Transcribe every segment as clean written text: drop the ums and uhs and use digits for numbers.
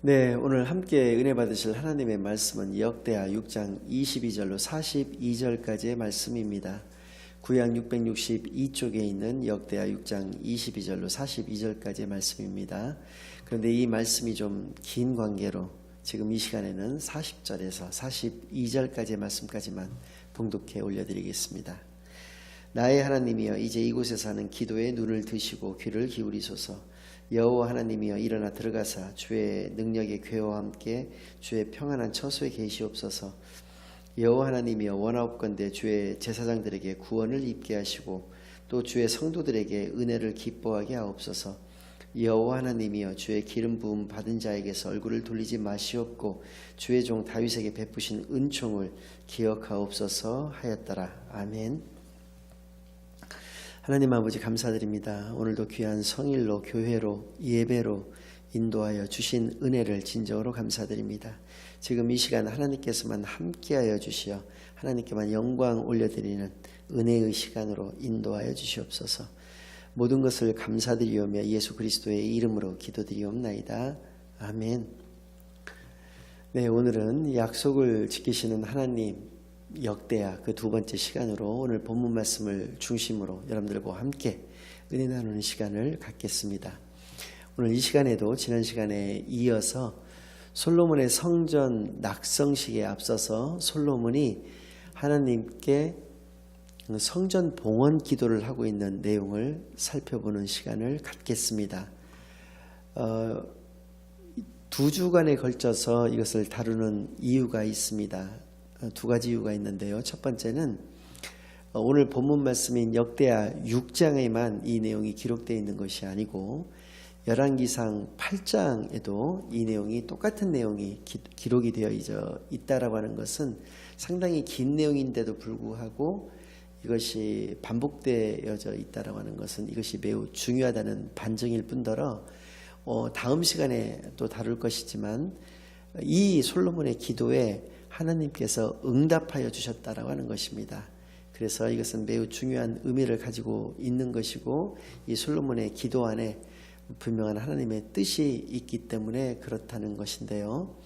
네, 오늘 함께 은혜 받으실 하나님의 말씀은 역대하 6장 22절로 42절까지의 말씀입니다. 구약 662쪽에 있는 역대하 6장 22절로 42절까지의 말씀입니다. 그런데 이 말씀이 좀 긴 관계로 지금 이 시간에는 40절에서 42절까지의 말씀까지만 봉독해 올려드리겠습니다. 나의 하나님이여, 이제 이곳에서 하는 기도에 눈을 드시고 귀를 기울이소서. 여호와 하나님이여, 일어나 들어가사 주의 능력의 궤와 함께 주의 평안한 처소에 계시옵소서. 여호와 하나님이여, 원하옵건대 주의 제사장들에게 구원을 입게 하시고 또 주의 성도들에게 은혜를 기뻐하게 하옵소서. 여호와 하나님이여, 주의 기름 부음 받은 자에게서 얼굴을 돌리지 마시옵고 주의 종 다윗에게 베푸신 은총을 기억하옵소서 하였더라. 아멘. 하나님 아버지, 감사드립니다. 오늘도 귀한 성일로, 교회로, 예배로 인도하여 주신 은혜를 진정으로 감사드립니다. 지금 이 시간 하나님께서만 함께하여 주시어 하나님께만 영광 올려드리는 은혜의 시간으로 인도하여 주시옵소서. 모든 것을 감사드리오며 예수 그리스도의 이름으로 기도드리옵나이다. 아멘. 네, 오늘은 약속을 지키시는 하나님, 역대하 그 두 번째 시간으로 오늘 본문 말씀을 중심으로 여러분들과 함께 은혜 나누는 시간을 갖겠습니다. 오늘 이 시간에도 지난 시간에 이어서 솔로몬의 성전 낙성식에 앞서서 솔로몬이 하나님께 성전 봉헌 기도를 하고 있는 내용을 살펴보는 시간을 갖겠습니다. 두 주간에 걸쳐서 이것을 다루는 이유가 있습니다. 두 가지 이유가 있는데요. 첫 번째는 오늘 본문 말씀인 역대하 6장에만 이 내용이 기록되어 있는 것이 아니고 열왕기상 8장에도 이 내용이 똑같은 내용이 기록이 되어 있다라고 하는 것은 상당히 긴 내용인데도 불구하고 이것이 반복되어져 있다라고 하는 것은 이것이 매우 중요하다는 반증일 뿐더러 다음 시간에 또 다룰 것이지만 이 솔로몬의 기도에 하나님께서 응답하여 주셨다라고 하는 것입니다. 그래서 이것은 매우 중요한 의미를 가지고 있는 것이고 이 솔로몬의 기도 안에 분명한 하나님의 뜻이 있기 때문에 그렇다는 것인데요.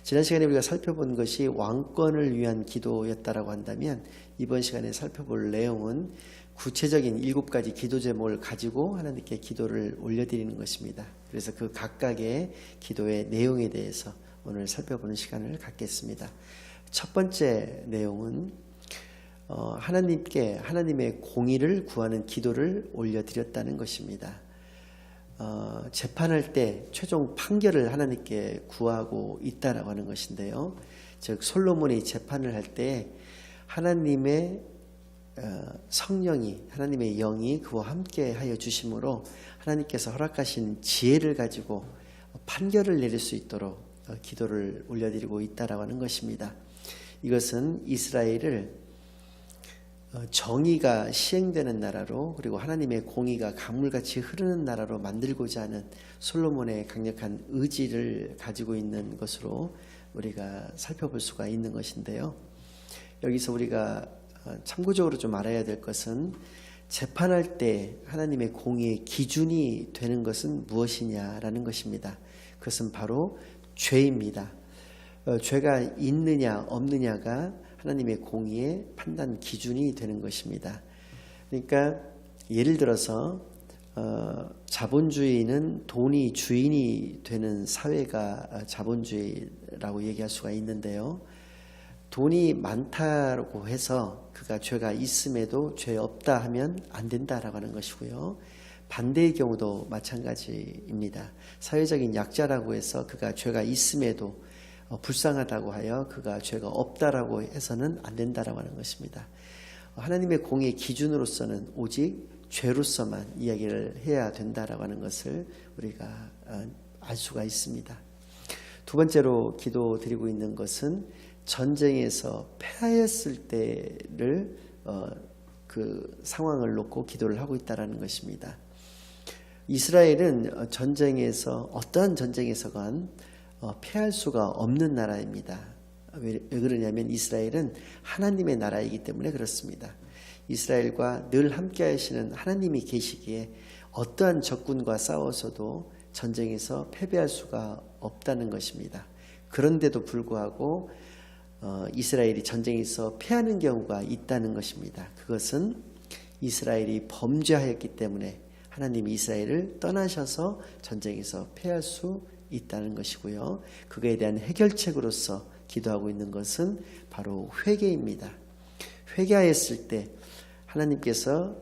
지난 시간에 우리가 살펴본 것이 왕권을 위한 기도였다라고 한다면 이번 시간에 살펴볼 내용은 구체적인 7가지 기도 제목을 가지고 하나님께 기도를 올려드리는 것입니다. 그래서 그 각각의 기도의 내용에 대해서 오늘 살펴보는 시간을 갖겠습니다. 첫 번째 내용은 하나님께 하나님의 공의를 구하는 기도를 올려드렸다는 것입니다. 재판할 때 최종 판결을 하나님께 구하고 있다라고 하는 것인데요. 즉 솔로몬이 재판을 할 때 하나님의 성령이, 하나님의 영이 그와 함께 하여 주심으로 하나님께서 허락하신 지혜를 가지고 판결을 내릴 수 있도록 기도를 올려드리고 있다라고 하는 것입니다. 이것은 이스라엘을 정의가 시행되는 나라로, 그리고 하나님의 공의가 강물같이 흐르는 나라로 만들고자 하는 솔로몬의 강력한 의지를 가지고 있는 것으로 우리가 살펴볼 수가 있는 것인데요. 여기서 우리가 참고적으로 좀 알아야 될 것은 재판할 때 하나님의 공의의 기준이 되는 것은 무엇이냐라는 것입니다. 그것은 바로 죄입니다. 죄가 있느냐 없느냐가 하나님의 공의의 판단 기준이 되는 것입니다. 그러니까 예를 들어서 자본주의는 돈이 주인이 되는 사회가 자본주의라고 얘기할 수가 있는데요. 돈이 많다고 해서 그가 죄가 있음에도 죄 없다 하면 안 된다라고 하는 것이고요. 반대의 경우도 마찬가지입니다. 사회적인 약자라고 해서 그가 죄가 있음에도 불쌍하다고 하여 그가 죄가 없다라고 해서는 안 된다라고 하는 것입니다. 하나님의 공의 기준으로서는 오직 죄로서만 이야기를 해야 된다라고 하는 것을 우리가 알 수가 있습니다. 두 번째로 기도드리고 있는 것은 전쟁에서 패하였을 때를 그 상황을 놓고 기도를 하고 있다라는 것입니다. 이스라엘은 전쟁에서 어떠한 전쟁에서건 패할 수가 없는 나라입니다. 왜 그러냐면 이스라엘은 하나님의 나라이기 때문에 그렇습니다. 이스라엘과 늘 함께 하시는 하나님이 계시기에 어떠한 적군과 싸워서도 전쟁에서 패배할 수가 없다는 것입니다. 그런데도 불구하고 이스라엘이 전쟁에서 패하는 경우가 있다는 것입니다. 그것은 이스라엘이 범죄하였기 때문에 하나님이 이스라엘을 떠나셔서 전쟁에서 패할 수 있다는 것이고요. 그거에 대한 해결책으로서 기도하고 있는 것은 바로 회개입니다. 회개하였을 때 하나님께서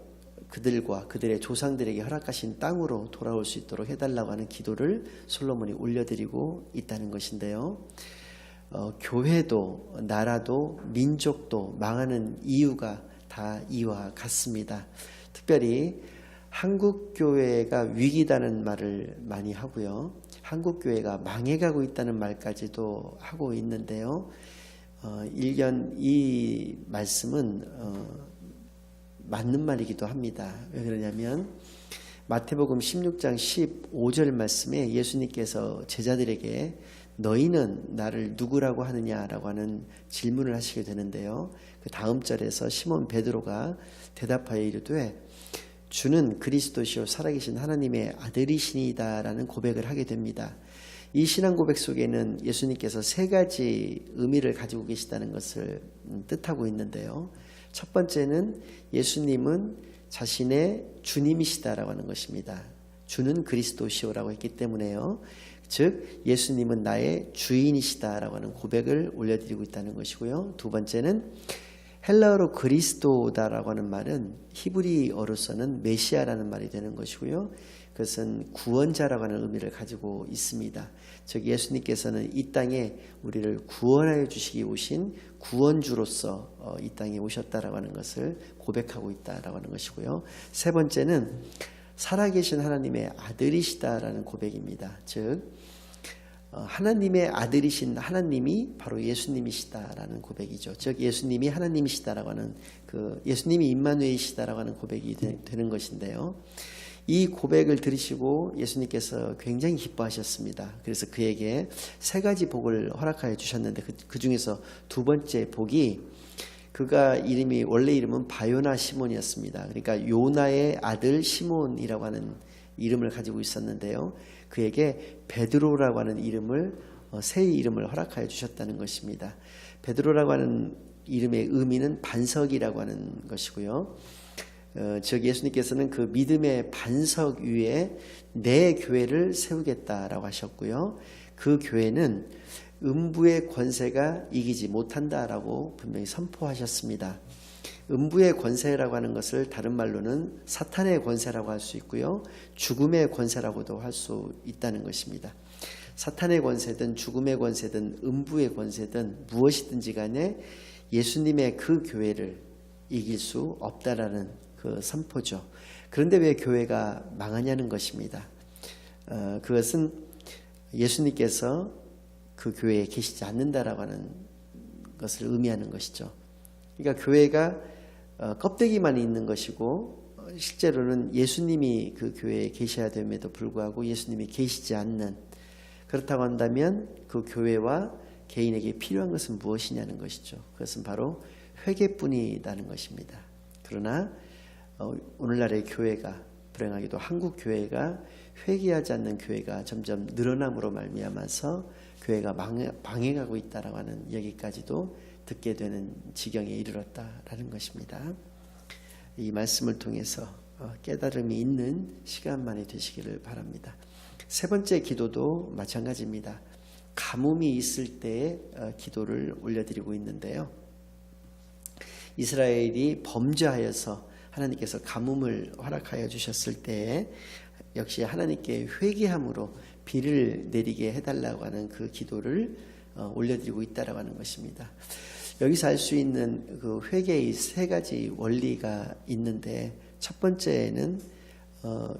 그들과 그들의 조상들에게 허락하신 땅으로 돌아올 수 있도록 해달라고 하는 기도를 솔로몬이 올려드리고 있다는 것인데요. 교회도 나라도 민족도 망하는 이유가 다 이와 같습니다. 특별히 한국교회가 위기다는 말을 많이 하고요. 한국교회가 망해가고 있다는 말까지도 하고 있는데요. 일견 이 말씀은 맞는 말이기도 합니다. 왜 그러냐면 마태복음 16장 15절 말씀에 예수님께서 제자들에게 너희는 나를 누구라고 하느냐라고 하는 질문을 하시게 되는데요. 그 다음 절에서 시몬 베드로가 대답하여 이르되 주는 그리스도시요 살아계신 하나님의 아들이시니다라는 고백을 하게 됩니다. 이 신앙 고백 속에는 예수님께서 세 가지 의미를 가지고 계시다는 것을 뜻하고 있는데요. 첫 번째는 예수님은 자신의 주님이시다라고 하는 것입니다. 주는 그리스도시오라고 했기 때문에요. 즉 예수님은 나의 주인이시다라고 하는 고백을 올려드리고 있다는 것이고요. 두 번째는 헬라어로 그리스도다라고 하는 말은 히브리어로서는 메시아라는 말이 되는 것이고요. 그것은 구원자라고 하는 의미를 가지고 있습니다. 즉 예수님께서는 이 땅에 우리를 구원하여 주시기 오신 구원주로서 이 땅에 오셨다라고 하는 것을 고백하고 있다라고 하는 것이고요. 세 번째는 살아계신 하나님의 아들이시다라는 고백입니다. 즉 하나님의 아들이신 하나님이 바로 예수님이시다라는 고백이죠. 즉 예수님이 하나님이시다라고 하는 그 예수님이 임마누엘이시다라고 하는 고백이 되는 것인데요. 이 고백을 들으시고 예수님께서 굉장히 기뻐하셨습니다. 그래서 그에게 세 가지 복을 허락하여 주셨는데 그 중에서 두 번째 복이 그가 이름이 원래 이름은 바요나 시몬이었습니다. 그러니까 요나의 아들 시몬이라고 하는 이름을 가지고 있었는데요. 그에게 베드로라고 하는 이름을 새 이름을 허락하여 주셨다는 것입니다. 베드로라고 하는 이름의 의미는 반석이라고 하는 것이고요. 즉 예수님께서는 그 믿음의 반석 위에 내 교회를 세우겠다라고 하셨고요. 그 교회는 음부의 권세가 이기지 못한다라고 분명히 선포하셨습니다. 음부의 권세라고 하는 것을 다른 말로는 사탄의 권세라고 할 수 있고요. 죽음의 권세라고도 할 수 있다는 것입니다. 사탄의 권세든 죽음의 권세든 음부의 권세든 무엇이든지 간에 예수님의 그 교회를 이길 수 없다라는 그 선포죠. 그런데 왜 교회가 망하냐는 것입니다. 그것은 예수님께서 그 교회에 계시지 않는다라고 하는 것을 의미하는 것이죠. 그러니까 교회가 껍데기만 있는 것이고 실제로는 예수님이 그 교회에 계셔야 됨에도 불구하고 예수님이 계시지 않는, 그렇다고 한다면 그 교회와 개인에게 필요한 것은 무엇이냐는 것이죠. 그것은 바로 회개뿐이라는 것입니다. 그러나 오늘날의 교회가, 불행하게도 한국 교회가 회개하지 않는 교회가 점점 늘어남으로 말미암아서 교회가 망해가고 있다라고 하는 얘기까지도 듣게 되는 지경에 이르렀다라는 것입니다. 이 말씀을 통해서 깨달음이 있는 시간만이 되시기를 바랍니다. 세 번째 기도도 마찬가지입니다. 가뭄이 있을 때의 기도를 올려드리고 있는데요. 이스라엘이 범죄하여서 하나님께서 가뭄을 허락하여 주셨을 때 역시 하나님께 회개함으로 비를 내리게 해달라고 하는 그 기도를 올려드리고 있다라고 하는 것입니다. 여기서 알 수 있는 그 회개의 세 가지 원리가 있는데 첫 번째는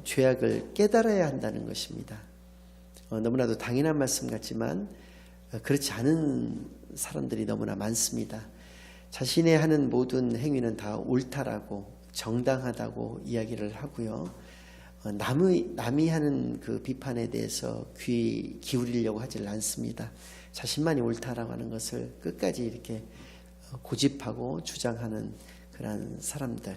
죄악을 깨달아야 한다는 것입니다. 너무나도 당연한 말씀 같지만 그렇지 않은 사람들이 너무나 많습니다. 자신의 하는 모든 행위는 다 옳다라고 정당하다고 이야기를 하고요. 남이 하는 그 비판에 대해서 귀 기울이려고 하질 않습니다. 자신만이 옳다라고 하는 것을 끝까지 이렇게 고집하고 주장하는 그런 사람들.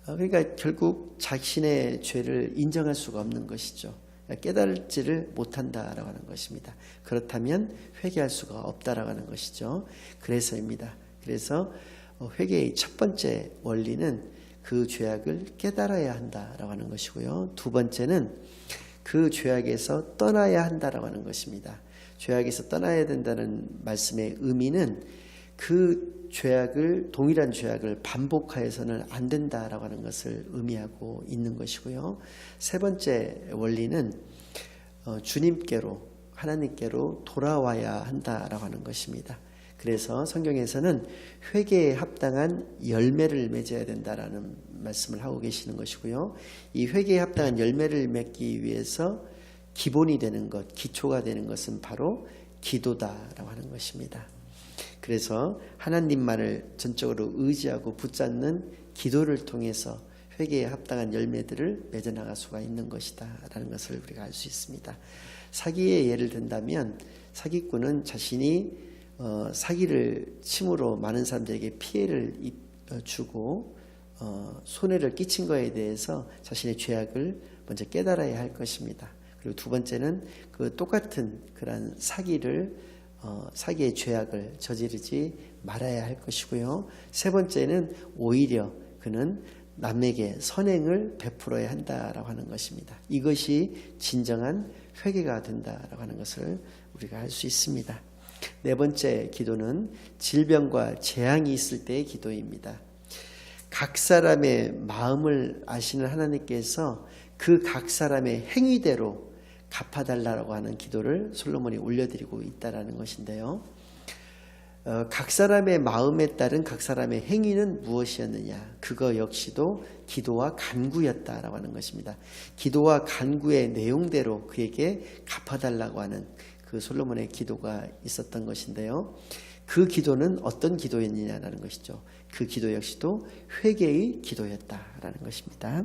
그러니까 결국 자신의 죄를 인정할 수가 없는 것이죠. 깨달지를 못한다라고 하는 것입니다. 그렇다면 회개할 수가 없다라고 하는 것이죠. 그래서입니다. 그래서 회개의 첫 번째 원리는 그 죄악을 깨달아야 한다라고 하는 것이고요. 두 번째는 그 죄악에서 떠나야 한다라고 하는 것입니다. 죄악에서 떠나야 된다는 말씀의 의미는 그 죄악을, 동일한 죄악을 반복하여서는 안 된다라고 하는 것을 의미하고 있는 것이고요. 세 번째 원리는 주님께로, 하나님께로 돌아와야 한다라고 하는 것입니다. 그래서 성경에서는 회개에 합당한 열매를 맺어야 된다라는 말씀을 하고 계시는 것이고요. 이 회개에 합당한 열매를 맺기 위해서 기본이 되는 것, 기초가 되는 것은 바로 기도다라고 하는 것입니다. 그래서 하나님만을 전적으로 의지하고 붙잡는 기도를 통해서 회개에 합당한 열매들을 맺어나갈 수가 있는 것이다 라는 것을 우리가 알 수 있습니다. 사기의 예를 든다면 사기꾼은 자신이 사기를 침으로 많은 사람들에게 피해를 주고 손해를 끼친 것에 대해서 자신의 죄악을 먼저 깨달아야 할 것입니다. 그리고 두 번째는 그 똑같은 그런 사기의 죄악을 저지르지 말아야 할 것이고요. 세 번째는 오히려 그는 남에게 선행을 베풀어야 한다라고 하는 것입니다. 이것이 진정한 회개가 된다라고 하는 것을 우리가 알 수 있습니다. 네 번째 기도는 질병과 재앙이 있을 때의 기도입니다. 각 사람의 마음을 아시는 하나님께서 그 각 사람의 행위대로 갚아달라고 하는 기도를 솔로몬이 올려드리고 있다라는 것인데요. 각 사람의 마음에 따른 각 사람의 행위는 무엇이었느냐? 그거 역시도 기도와 간구였다라고 하는 것입니다. 기도와 간구의 내용대로 그에게 갚아달라고 하는 그 솔로몬의 기도가 있었던 것인데요. 그 기도는 어떤 기도였느냐라는 것이죠. 그 기도 역시도 회개의 기도였다라는 것입니다.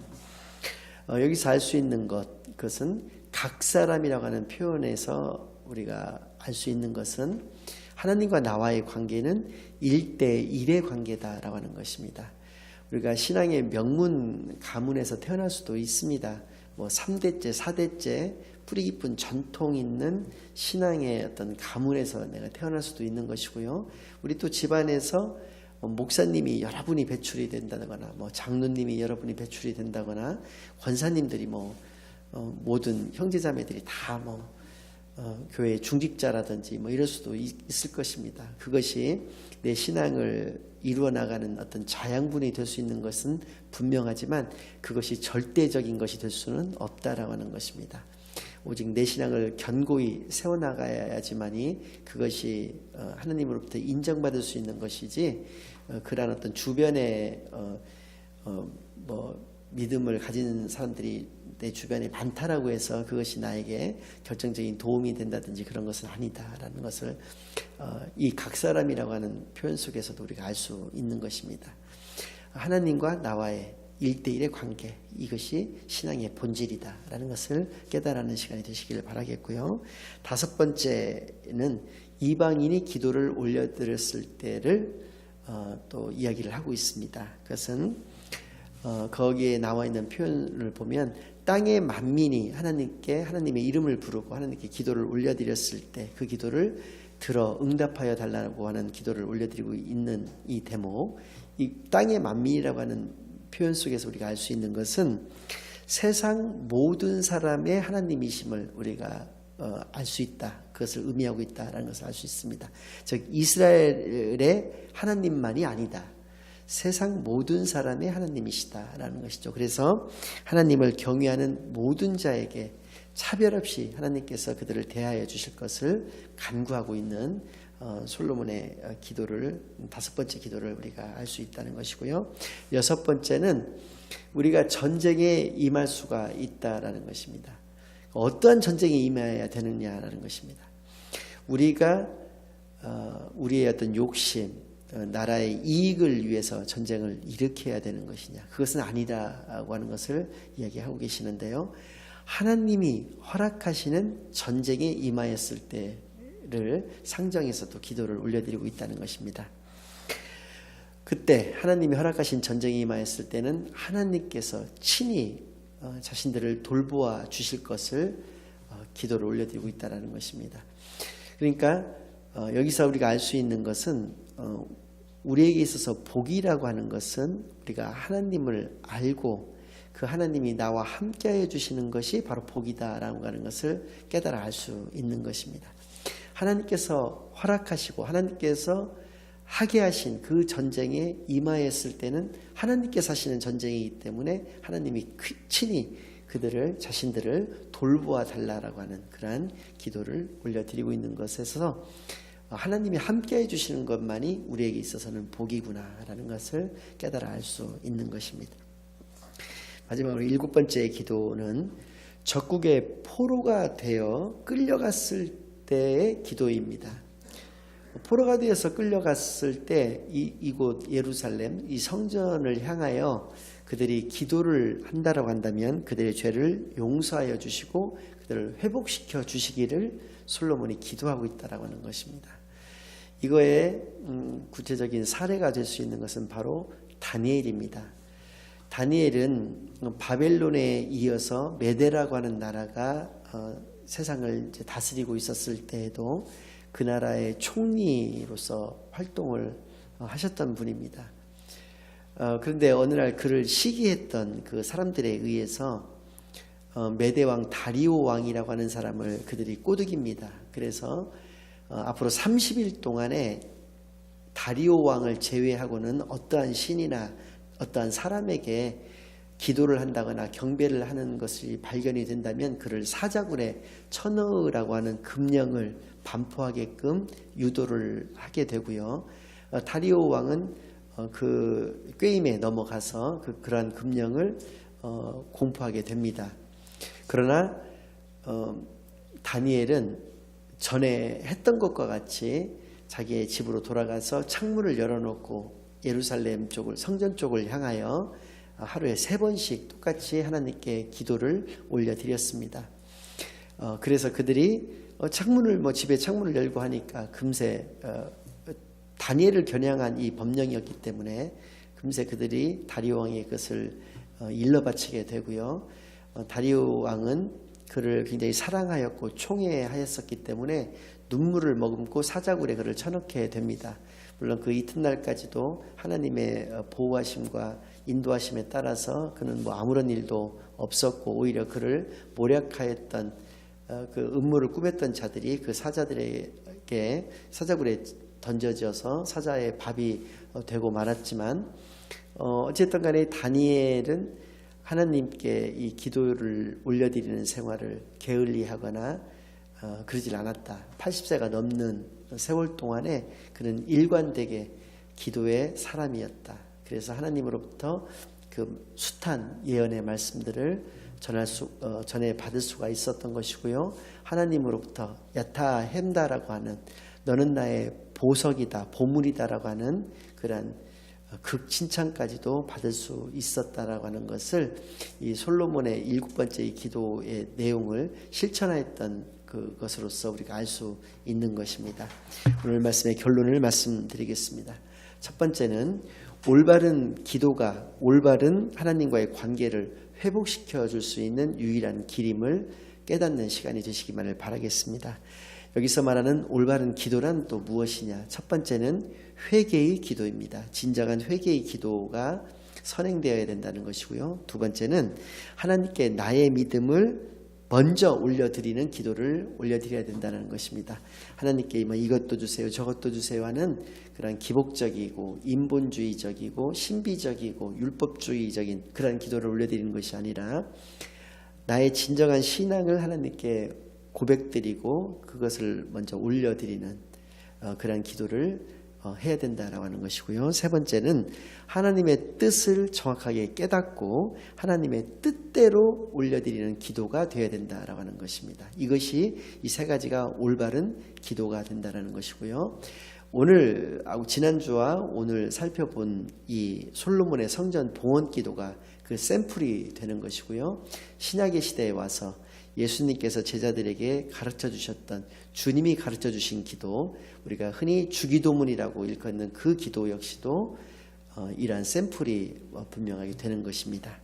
여기서 알 수 있는 그것은 각 사람이라고 하는 표현에서 우리가 알 수 있는 것은 하나님과 나와의 관계는 1대1의 관계다라고 하는 것입니다. 우리가 신앙의 명문 가문에서 태어날 수도 있습니다. 3대째, 4대째 뿌리 깊은 전통 있는 신앙의 어떤 가문에서 내가 태어날 수도 있는 것이고요. 우리 또 집안에서 목사님이 여러분이 배출이 된다거나 장로님이 여러분이 배출이 된다거나 권사님들이 모든 형제자매들이 다 교회 중직자라든지 이럴 수도 있을 것입니다. 그것이 내 신앙을 이루어 나가는 어떤 자양분이 될 수 있는 것은 분명하지만 그것이 절대적인 것이 될 수는 없다라고 하는 것입니다. 오직 내 신앙을 견고히 세워나가야지만이 그것이 하나님으로부터 인정받을 수 있는 것이지 그러한 어떤 주변에 믿음을 가진 사람들이 내 주변에 많다라고 해서 그것이 나에게 결정적인 도움이 된다든지 그런 것은 아니다라는 것을 이 각 사람이라고 하는 표현 속에서도 우리가 알 수 있는 것입니다. 하나님과 나와의 1대1의 관계, 이것이 신앙의 본질이다라는 것을 깨달아는 시간이 되시기를 바라겠고요. 다섯 번째는 이방인이 기도를 올려드렸을 때를 또 이야기를 하고 있습니다. 그것은 거기에 나와 있는 표현을 보면 땅의 만민이 하나님의 이름을 부르고 하나님께 기도를 올려드렸을 때 그 기도를 들어 응답하여 달라고 하는 기도를 올려드리고 있는 이 대목, 이 땅의 만민이라고 하는 표현 속에서 우리가 알 수 있는 것은 세상 모든 사람의 하나님이심을 우리가 알 수 있다. 그것을 의미하고 있다라는 것을 알 수 있습니다. 즉 이스라엘의 하나님만이 아니다. 세상 모든 사람의 하나님이시다라는 것이죠. 그래서 하나님을 경외하는 모든 자에게 차별 없이 하나님께서 그들을 대하여 주실 것을 간구하고 있는 솔로몬의 기도를, 다섯 번째 기도를 우리가 알 수 있다는 것이고요. 여섯 번째는 우리가 전쟁에 임할 수가 있다라는 것입니다. 어떠한 전쟁에 임해야 되느냐라는 것입니다. 우리가 우리의 어떤 욕심, 나라의 이익을 위해서 전쟁을 일으켜야 되는 것이냐, 그것은 아니라고 하는 것을 이야기하고 계시는데요. 하나님이 허락하시는 전쟁에 임하였을 때를 상정해서 또 기도를 올려드리고 있다는 것입니다. 그때 하나님이 허락하신 전쟁에 임하였을 때는 하나님께서 친히 자신들을 돌보아 주실 것을 기도를 올려드리고 있다는 것입니다. 그러니까 여기서 우리가 알 수 있는 것은 우리에게 있어서 복이라고 하는 것은 우리가 하나님을 알고 그 하나님이 나와 함께하여 주시는 것이 바로 복이다라고 하는 것을 깨달아 알 수 있는 것입니다. 하나님께서 허락하시고 하나님께서 하게 하신 그 전쟁에 임하였을 때는 하나님께서 하시는 전쟁이기 때문에 하나님이 친히 그들을 자신들을 돌보아 달라라고 하는 그러한 기도를 올려드리고 있는 것에서 하나님이 함께해 주시는 것만이 우리에게 있어서는 복이구나라는 것을 깨달아 알 수 있는 것입니다. 마지막으로 7번째 기도는 적국의 포로가 되어 끌려갔을 때의 기도입니다. 포로가 되어서 끌려갔을 때 이곳 예루살렘 이 성전을 향하여 그들이 기도를 한다라고 한다면 그들의 죄를 용서하여 주시고 그들을 회복시켜 주시기를 솔로몬이 기도하고 있다라고 하는 것입니다. 이거의 구체적인 사례가 될 수 있는 것은 바로 다니엘입니다. 다니엘은 바벨론에 이어서 메대라고 하는 나라가 세상을 이제 다스리고 있었을 때에도 그 나라의 총리로서 활동을 하셨던 분입니다. 그런데 어느 날 그를 시기했던 그 사람들에 의해서 메대 왕 다리오 왕이라고 하는 사람을 그들이 꼬드깁니다. 그래서 앞으로 30일 동안에 다리오 왕을 제외하고는 어떠한 신이나 어떠한 사람에게 기도를 한다거나 경배를 하는 것이 발견이 된다면 그를 사자굴에 쳐넣으라고 하는 금령을 반포하게끔 유도를 하게 되고요. 다리오 왕은 그 꾀임에 넘어가서 그러한 금령을 공포하게 됩니다. 그러나 다니엘은 전에 했던 것과 같이 자기의 집으로 돌아가서 창문을 열어놓고 예루살렘 쪽을 성전 쪽을 향하여 하루에 3번씩 똑같이 하나님께 기도를 올려드렸습니다. 그래서 그들이 창문을 집에 창문을 열고 하니까 금세 다니엘을 겨냥한 이 법령이었기 때문에 금세 그들이 다리오 왕의 것을 일러 바치게 되고요. 다리오 왕은 그를 굉장히 사랑하였고 총애하였었기 때문에 눈물을 머금고 사자굴에 그를 쳐넣게 됩니다. 물론 그 이튿날까지도 하나님의 보호하심과 인도하심에 따라서 그는 아무런 일도 없었고 오히려 그를 모략하였던 그 음모를 꾸몄던 자들이 그 사자들에게 사자굴에 던져져서 사자의 밥이 되고 말았지만 어쨌든 간에 다니엘은 하나님께 이 기도를 올려드리는 생활을 게을리하거나 그러질 않았다. 80세가 넘는 세월 동안에 그는 일관되게 기도의 사람이었다. 그래서 하나님으로부터 그 숱한 예언의 말씀들을 전해 받을 수가 있었던 것이고요. 하나님으로부터 야타 햄다라고 하는 너는 나의 보석이다, 보물이다라고 하는 그러한 극칭찬까지도 받을 수 있었다라고 하는 것을 이 솔로몬의 7번째 이 기도의 내용을 실천하였던 그것으로서 우리가 알 수 있는 것입니다. 오늘 말씀의 결론을 말씀드리겠습니다. 첫 번째는 올바른 기도가 올바른 하나님과의 관계를 회복시켜 줄 수 있는 유일한 길임을 깨닫는 시간이 되시기만을 바라겠습니다. 여기서 말하는 올바른 기도란 또 무엇이냐? 첫 번째는 회개의 기도입니다. 진정한 회개의 기도가 선행되어야 된다는 것이고요. 두 번째는 하나님께 나의 믿음을 먼저 올려드리는 기도를 올려드려야 된다는 것입니다. 하나님께 이것도 주세요 저것도 주세요 하는 그런 기복적이고 인본주의적이고 신비적이고 율법주의적인 그런 기도를 올려드리는 것이 아니라 나의 진정한 신앙을 하나님께 고백드리고 그것을 먼저 올려드리는 그런 기도를 해야 된다라고 하는 것이고요. 세 번째는 하나님의 뜻을 정확하게 깨닫고 하나님의 뜻대로 올려드리는 기도가 되어야 된다라고 하는 것입니다. 이것이 이 세 가지가 올바른 기도가 된다라는 것이고요. 오늘 지난주와 오늘 살펴본 이 솔로몬의 성전 봉헌 기도가 그 샘플이 되는 것이고요. 신약의 시대에 와서 예수님께서 제자들에게 가르쳐 주셨던 주님이 가르쳐 주신 기도, 우리가 흔히 주기도문이라고 일컫는 그 기도 역시도 이러한 샘플이 분명하게 되는 것입니다.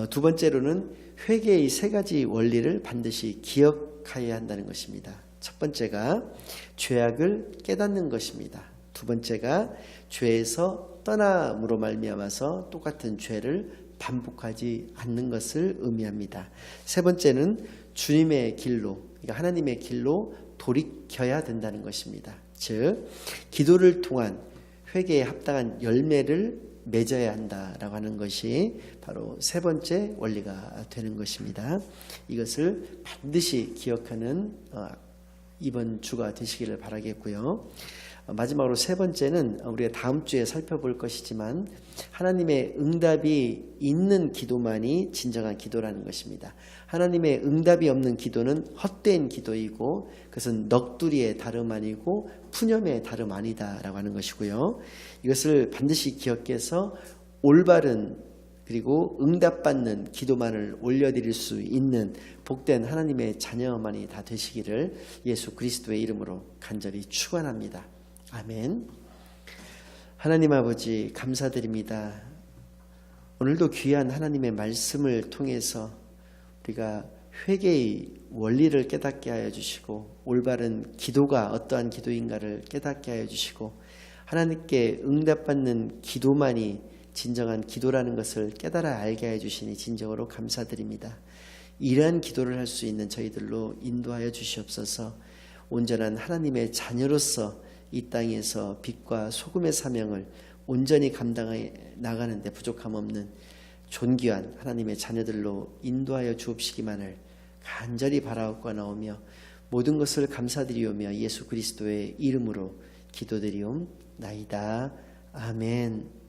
두 번째로는 회개의 세 가지 원리를 반드시 기억해야 한다는 것입니다. 첫 번째가 죄악을 깨닫는 것입니다. 두 번째가 죄에서 떠남으로 말미암아서 똑같은 죄를 반복하지 않는 것을 의미합니다. 세 번째는 주님의 길로, 그러니까 하나님의 길로 돌이켜야 된다는 것입니다. 즉 기도를 통한 회개에 합당한 열매를 맺어야 한다라고 하는 것이 바로 세 번째 원리가 되는 것입니다. 이것을 반드시 기억하는 이번 주가 되시기를 바라겠고요. 마지막으로 세 번째는 우리가 다음 주에 살펴볼 것이지만 하나님의 응답이 있는 기도만이 진정한 기도라는 것입니다. 하나님의 응답이 없는 기도는 헛된 기도이고 그것은 넋두리의 다름 아니고 푸념의 다름 아니다라고 하는 것이고요. 이것을 반드시 기억해서 올바른 그리고 응답받는 기도만을 올려드릴 수 있는 복된 하나님의 자녀만이 다 되시기를 예수 그리스도의 이름으로 간절히 축원합니다. 아멘. 하나님 아버지 감사드립니다. 오늘도 귀한 하나님의 말씀을 통해서 우리가 회개의 원리를 깨닫게 하여 주시고 올바른 기도가 어떠한 기도인가를 깨닫게 하여 주시고 하나님께 응답받는 기도만이 진정한 기도라는 것을 깨달아 알게 해 주시니 진정으로 감사드립니다. 이러한 기도를 할 수 있는 저희들로 인도하여 주시옵소서. 온전한 하나님의 자녀로서 이 땅에서 빛과 소금의 사명을 온전히 감당해 나가는데 부족함 없는 존귀한 하나님의 자녀들로 인도하여 주옵시기만을 간절히 바라옵나오며 모든 것을 감사드리오며 예수 그리스도의 이름으로 기도드리옵나이다. 아멘.